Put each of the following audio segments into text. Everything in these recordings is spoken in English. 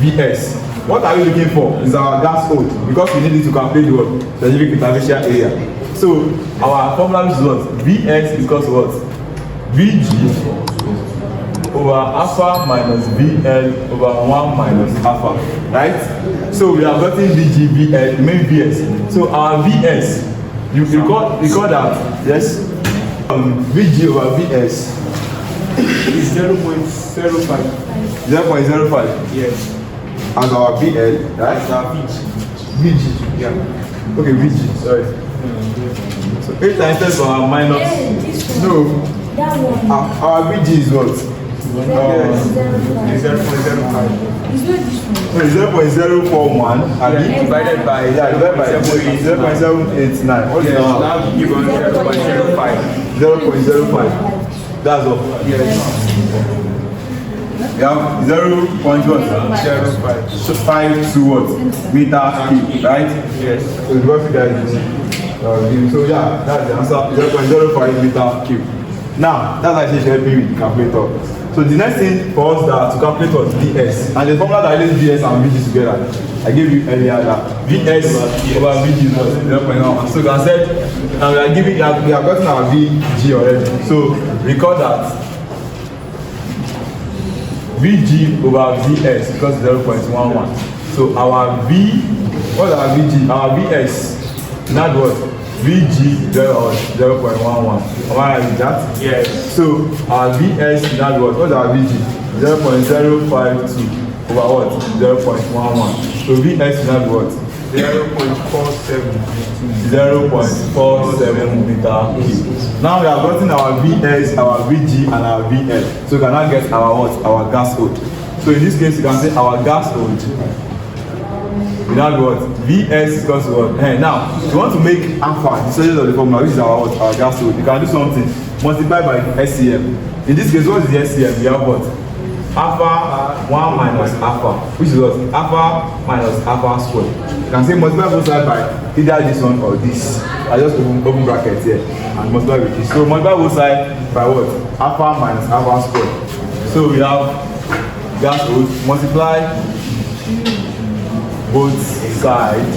Vs. What are we looking for? Is our gas hold, because we need it to calculate the what? Specific interfacial area. So our formula is what? Vx equals what? Vg over alpha minus Vl over 1 minus alpha, right? So we are getting Vg, Vl, main Vs. So our Vs, you recall that, yes? Vg over Vs is 0.05. 0.05. Yes. And our Vl, right? That's our Vg. Vg. Yeah. Okay, Vg, sorry. So 8 times 10 for our minus. No. Our Vg is what? 0.05. It's 0.041 Divided by 0.789. What is now that? give us 0.05. 0.05. That's all. Yes. We have 0.05. So 5 to what? Meter cube, right? Yes. So because you guys so yeah, that's the answer. 0.05 meter cube. Now, that's actually helping with the calculator. So the next thing for us to calculate was Vs, and the formula that links Vs and Vg together, I gave you earlier that Vs over Vg is 0.1. So I said, we are getting our Vg already. So recall that Vg over Vs equals 0.11. So our what is our Vg? Our Vs, not what? Vg 0.11. Am I right with that? Yes. So our Vs is not what? What is our Vg? 0.052 over what? 0.11. So Vs is not what? 0.47. 0.47 meter cube. Now we have gotten our Vs, our Vg, and our Vl. So we can now get our what? Our gas hold. So in this case, you can say our gas hold. We now do what? Vs equals to what? Now, if you want to make alpha, the surface of the formula, which is our what? Our gas hold, you can do something. Multiply by SCM. In this case, what is the SCM? We have what? Alpha 1 minus alpha, which is what? Alpha minus alpha squared. You can say multiply both sides by either this one or this. I just open brackets here and multiply with this. So multiply both sides by what? Alpha minus alpha squared. So we have gas hold, multiply both sides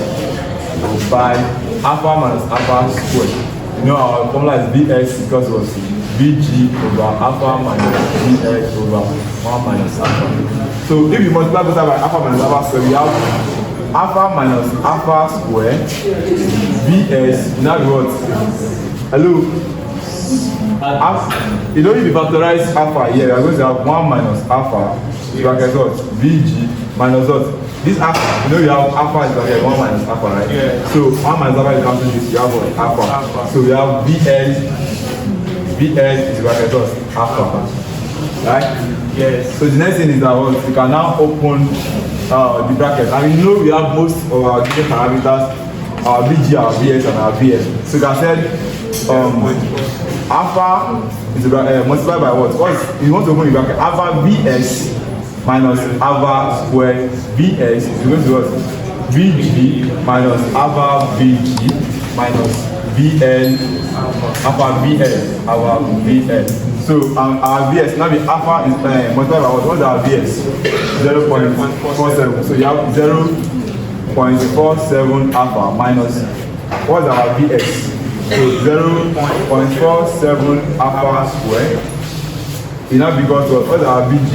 by alpha minus alpha squared. You know our formula is Vx equals what? Vg over alpha minus Vx over 1 minus alpha. So if you multiply both sides by alpha minus alpha squared, we have alpha minus alpha squared Vs. Now what? Hello? You don't need to factorize alpha here. We are going to have 1 minus alpha. You can get what? Vg minus what? This alpha, you know you have alpha is like 1 minus alpha, right? Yeah. So 1 minus alpha is counting this, you have what? Alpha. So we have Vs is like alpha. Right? Yes. So the next thing is that what? We can now open the bracket. And we know we have most of our given parameters, our Vg, our Vs, and our Vs. So you can say alpha is multiplied by what? You want to open the bracket. Alpha Vs minus alpha squared Vs is going to what? Vg minus alpha Vg minus Vl alpha Vl our Vl. So our Vs now the alpha is multiplied by what? What is our Vs? 0.47. So you have 0.47 alpha minus what is our Vs? So 0.47 alpha squared. It now becomes what is our Vg?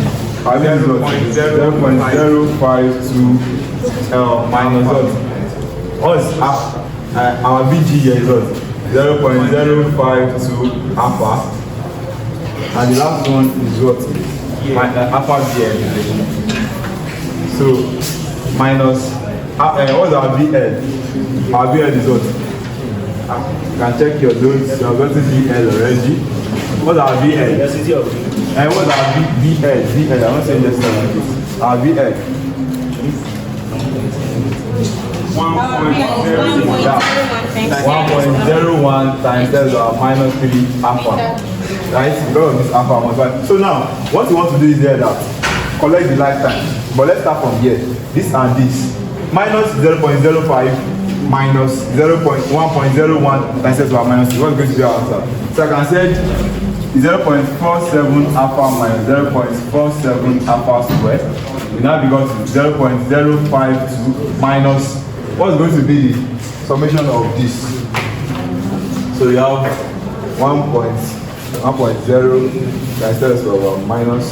Our Vg is what? 0.052 minus what? What is our Vg here is what? 0.052 alpha. And the last one is what? Alpha Vl. So minus what is our Vl? Our Vl is what? You can check your notes. You have got to Vl already. What is our Vl? And what is our Vl? I'm not saying this time. Our Vl. 1.01 times that's our minus 3 alpha. Right? Because of this alpha multiplied. So now, what you want to do is here that collect the lifetime. But let's start from here. This and this. Minus 0.05 minus 1.01 times that's our minus 3. What's going to be our answer? So I can say 0.47 alpha minus 0.47 alpha squared will now be equal to 0.052 minus what's going to be the summation of this. So you have 1.0 instead of minus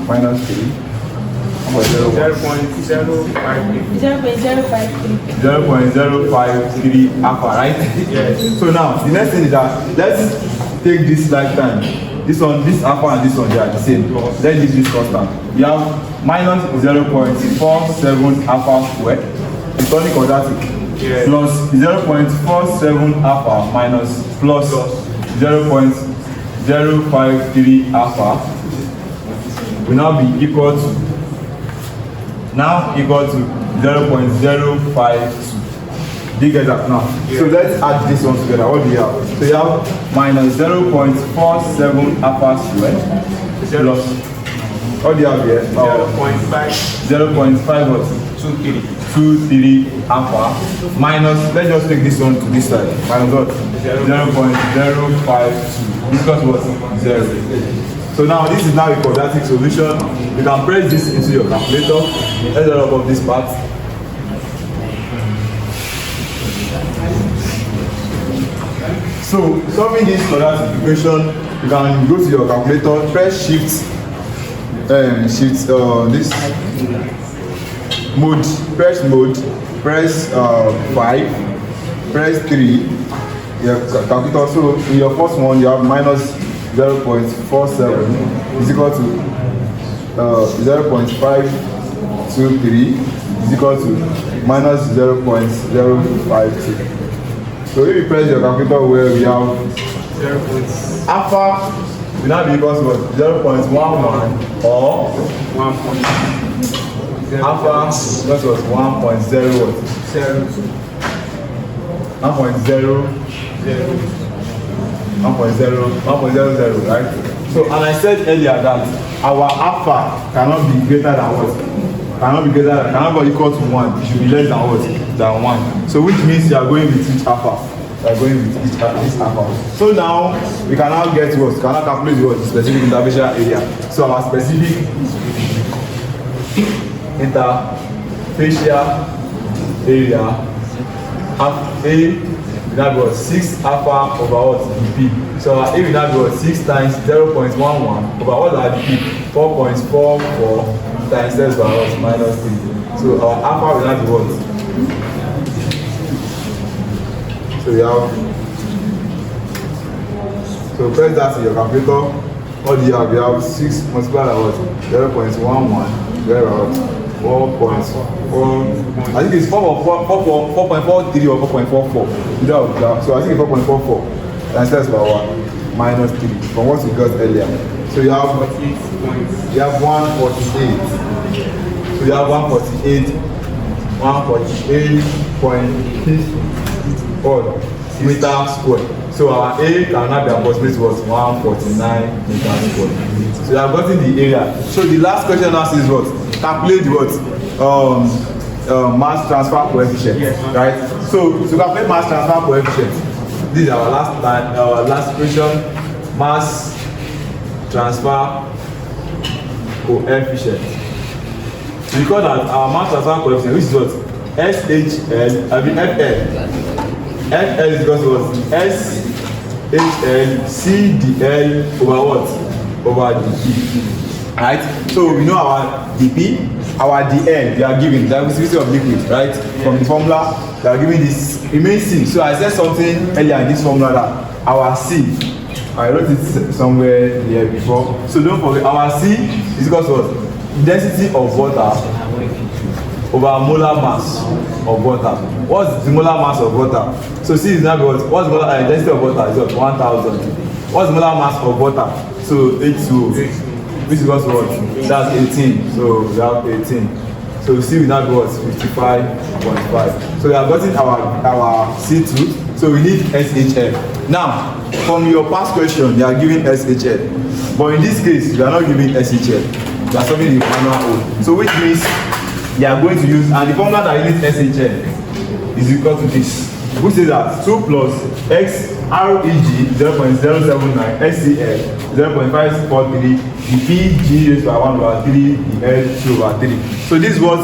3. 0.053 alpha, right? Yes. So now the next thing is that let's take this lifetime. This alpha and this one they are the same. Let's leave this constant. You have minus 0.47 alpha squared. It's only quadratic. Yes. Plus 0.47 alpha minus plus 0.053 alpha will now be equal to 0.052. Do you get that now? Yeah. So let's add this one together. What do you have? So you have minus 0.47 alpha squared plus what do you have here? 0.5. 0.5 what? 23 alpha minus, let's just take this one to this side. Minus what? 0.052. This comes what? 0. So now this is now a quadratic solution. You can press this into your calculator. Let's roll up this part. So solving this quadratic equation, you can go to your calculator, press shift this mode, press mode, press 5, press 3. Your calculator. So in your first one you have minus 0.47 is equal to 0.523 is equal to minus 0.052. So if you press your calculator where we have alpha will now be equal to 0.11 or 1. alpha that was 1.0 1.00, right? So, and I said earlier that our alpha cannot be greater than what? Cannot be equal to 1. It should be less than what? Than 1. So, which means you are going with each alpha. You are going with each alpha. So now we can now get what? We can now calculate what? The specific interfacial area. So our specific interfacial area A will now be 6 alpha over what? dp. So our A will now be 6 times 0.11 over what are dp? 4.44 times 10 by what? Minus 3. So our alpha will now be what? So we have, so press that in your calculator. What do you have? You have 6 multiplied by what? 0.11, where about 4.4, I think it's 4.43 or 4.44. So I think it's 4.44 times 10 by what? Minus 3 from what we got earlier. So you have 148. So you have 148.6 meter square. So our A can now be approximately what? 149 meters square. So you have gotten the area. So the last question now is what? Calculate what? Mass transfer coefficient. Yes. Right? So to calculate mass transfer coefficient, this is our last question. Mass transfer coefficient. We call that our mass transfer coefficient, which is what? FL is equal to what? SHL CDL over what? Over dP. Right? So we know our dP, our dL, they are given the viscosity of liquid, right? From the formula, they are giving this remain C. So I said something earlier in this formula that our C, I wrote it somewhere here before. So don't forget, our C is equal to what? Density of water over molar mass of water. What's the molar mass of water? So C is now what? What's the molar density of water? Is what? 1000. What's the molar mass of water? So H2O, which is what? That's 18. So we have 18. So C will now be what? 55.5. So we have gotten our C2. So we need SHL. Now, from your past question, they are giving SHL. But in this case, they are not giving SHL. They are solving the manual O. So which means they are going to use, and the formula that you need SHL is equal to this, which is that 2 plus x REG 0.079, SCl 0.543, the PG raised by 1 over 3, the L 2 over 3. So this is what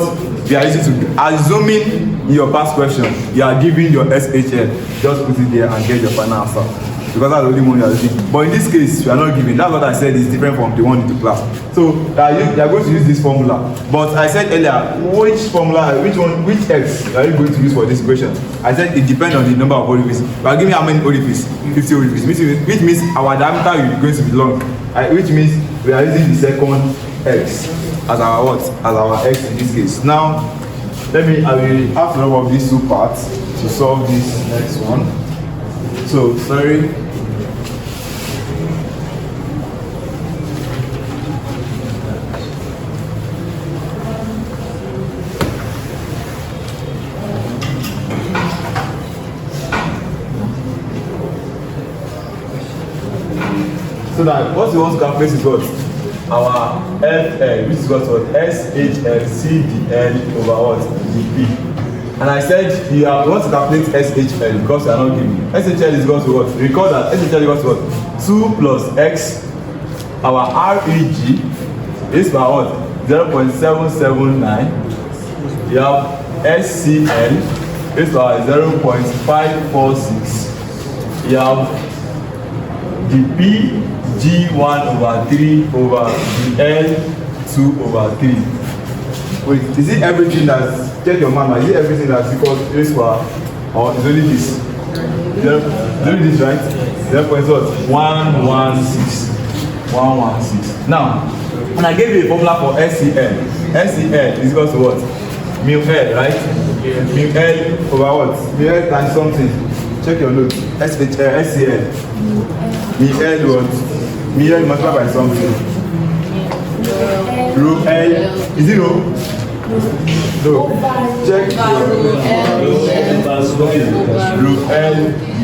we are using to assuming in your past question you are giving your SHL. Just put it there and get your final answer. Because that's the only one you are using. But in this case, we are not giving. That's what I said is different from the one in the class. So you are going to use this formula. But I said earlier, which formula, which X are you going to use for this equation? I said it depends on the number of orifices. We are giving how many orifices? 50 orifices. Which means our diameter is going to be long. Which means we are using the second X as our what? As our X in this case. Now, I will have to rub off these two parts to solve this next one. So, sorry. So that what we want to calculate is what? Our FL, which is what? SHLCDL over what? dP. And I said you are want to calculate SHL because you are not giving. SHL is equal to what? Recall that SHL is equal to what? 2 plus X. Our REG is by what? 0.779. You have SCL is by 0.546. You have the PG1 over 3 over the L2 over 3. Wait, is it everything that's, check your mama, is it everything that's equal to this power, or is only this? Is only this, right? 0.116. 116. Now, when I gave you a formula for SCL, SCL is equal to what? Mu L, right? Mu L over what? Mu L times something. Check your notes. SCL. Mu L what? Mu L multiplied by something. Rho L. Is it rho? No. Check rho L.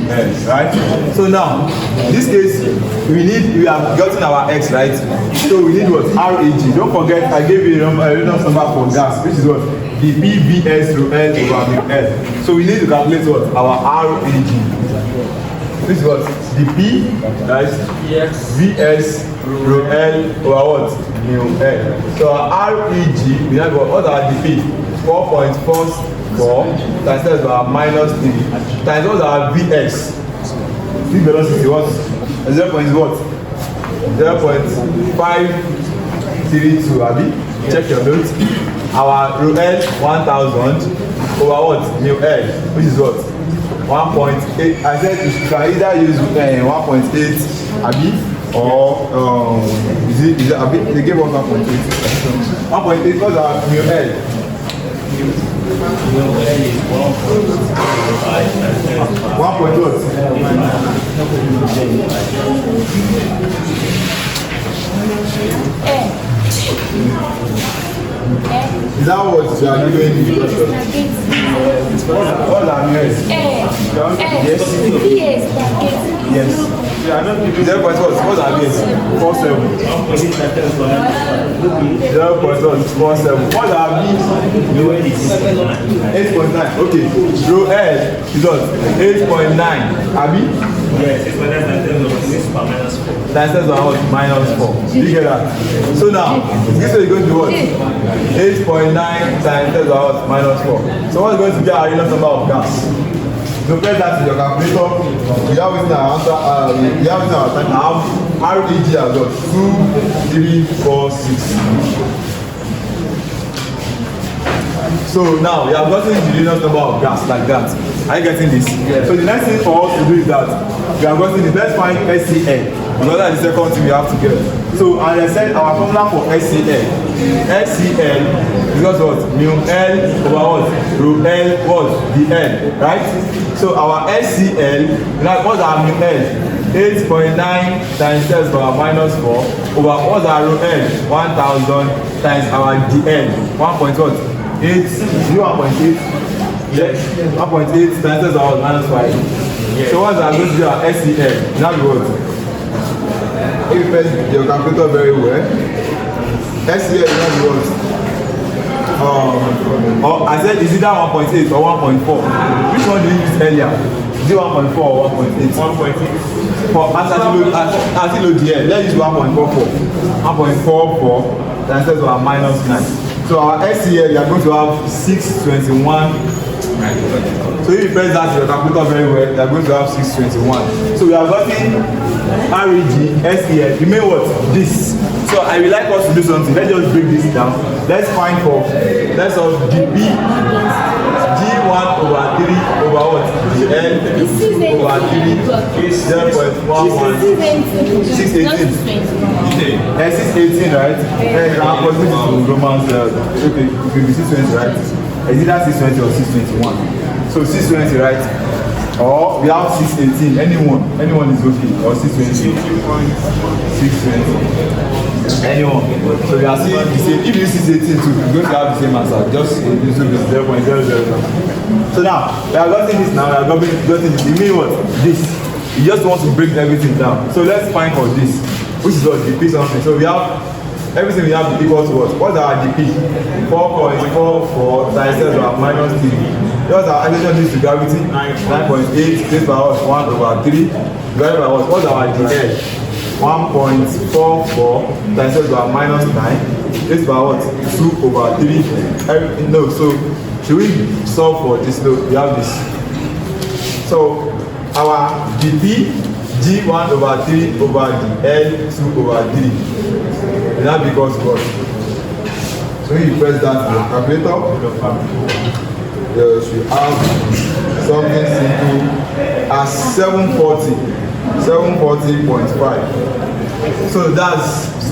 Yes, right? So now, in this case, we have gotten our X, right? So we need what? REG. Don't forget, I gave you a reference number for gas, which is what? The PVS through L over mu L. So we need to calculate what? Our REG. This is what? The P, right? Yes. VS through L over what? Mu L. So our REG, we have what are the P? 4.44 times that are minus 3 times what are Vx. This velocity what? 0. What? 0.532. Abi? Check your notes. Our rho L 1000 over what? Mu L, which is what? 1.8. I said you can either use 1.8 Abi or is it Abi? They gave us 1.8. 1.8 was our mu L. One point what? Is that what you are doing in the question? What are yes? Yes. Yes. Yes. What are yes? 47. 0.47. What are B? 8.9. Okay. Rho L is what? 8.9. Abi? Yes, it's when minus 4. That's what? Minus 4. You get that? So now, this is going to what? 8.9 times 10 to the power minus 4. So what's going to be our unit number of gas? So press that in your calculator. We have within our answer. We have within our time now. REG has got 2, 3, 4, 6. So now we have gotten the unit number of gas like that. Are you getting this? Yes. So the next thing for us to do is that we are going to let's find SCL. Because that's the second thing we have to get. So as I said, our formula for SCL is what? Mu L over what? Rho L what? The L, right? So our SCL, like what's our mu L? 8.9 times 10 to the power minus 4 over what's our rho L? 1000 times our DL. 1.8. 1.8. Yes. 1.8 times 10 to the power minus 5. Yes. So what's our going to be our SCL? Now what? If you press your calculator very well, SCL is not what? Or I said is either 1.8 or 1.4. Which one do you use earlier? Is it 1.4 or 1.8? 1.8. For anti-load, let's use 1.44. 1.44 times 10 to our minus 9. So our SCL, you are going to have 621. So if you press that your calculator very well, you are going to have 621. So we have gotten REG, SEL, remain what? This. So I would like us to do something. Let's just break this down. Let's find for, let's solve dP G1 over 3 over what? L over 3 is 0.11. 618. 618, right? And I'm putting this to Romans, okay, it will be 620, right? Is it that 620 or 621? So 620, right? Or we have 618, anyone is okay, or 620. 620. Anyone. So we are seeing the same. If you use 618 too, you're going to have the same answer. Just a little bit 0.00. So now we are getting this now, we are getting this. You mean what? This. You just want to break everything down. So let's find for this. Which is what? dP something. So we have everything we have equal to what? What's our dP? 4.44 times 10 to our minus 3. What's our addition this to gravity? 9.8 this by what? 1 over 3 divided by what? What's our dL? 1.44 times 10 to our minus 9. This by what? 2 over 3. No, so should we solve for this? No, we have this. So our dP G1 over 3 over the L 2 over 3. And that becomes what? So when you press that in your calculator, you should have something simple as 740.5. So that's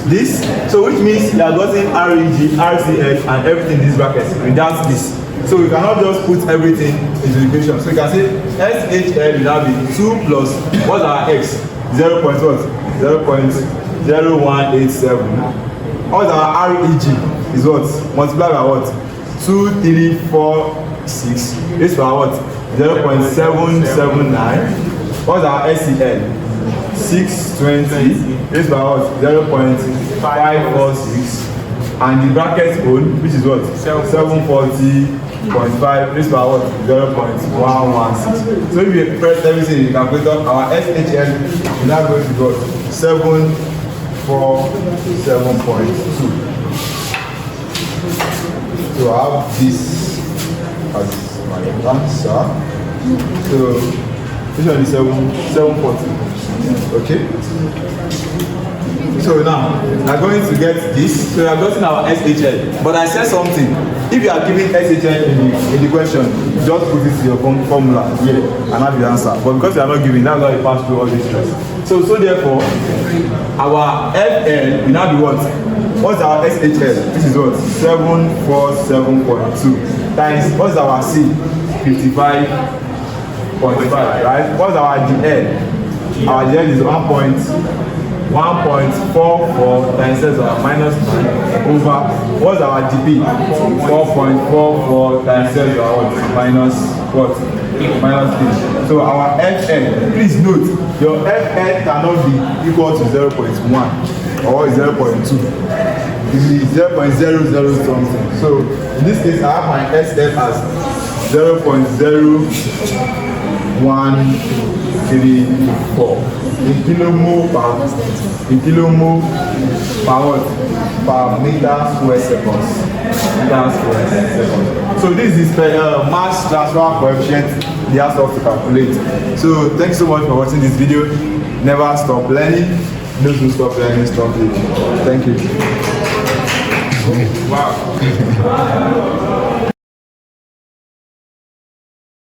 this. So which means you are getting REG, RCH and everything in this bracket without this. So we cannot just put everything into the equation. So you can say SHL will now be 2 plus what's our X? 0. What? 0.0187. What's our REG? Is what? Multiplied by what? 2, 3, 4, 6. This is what? 0.779. What's our SCL? 620. This is what? 0.546. And the bracket code, which is what? 740.5. This is what? 0.116. So if you press everything in the calculator, our SHL is now going to go 747.2. So I have this as my answer. So this one is 740. Okay. So now we are going to get this. So we are getting our SHL. But I said something. If you are giving SHL in the question, just put it to your formula here and have the answer. But because you are not giving, that's why you pass through all this stress. So therefore, our FL will now be what? What's our SHL? This is what? 747.2 times what's our C? 55.5, right? What's our DL? Our DL is 1.44 times 10 to our minus 9 over what's our DP? 4.44 times 10 to our minus what? Minus 3. So our FN, please note, your FN cannot be equal to 0.1 or 0.2. It is 0.00 something. So in this case, I have my SF as 0.0134 in kilomole per what? Per meter square seconds. So this is the mass transfer coefficient they asked us to calculate. So thanks so much for watching this video. Never stop learning. Those who stop learning, stop living. Thank you. Wow.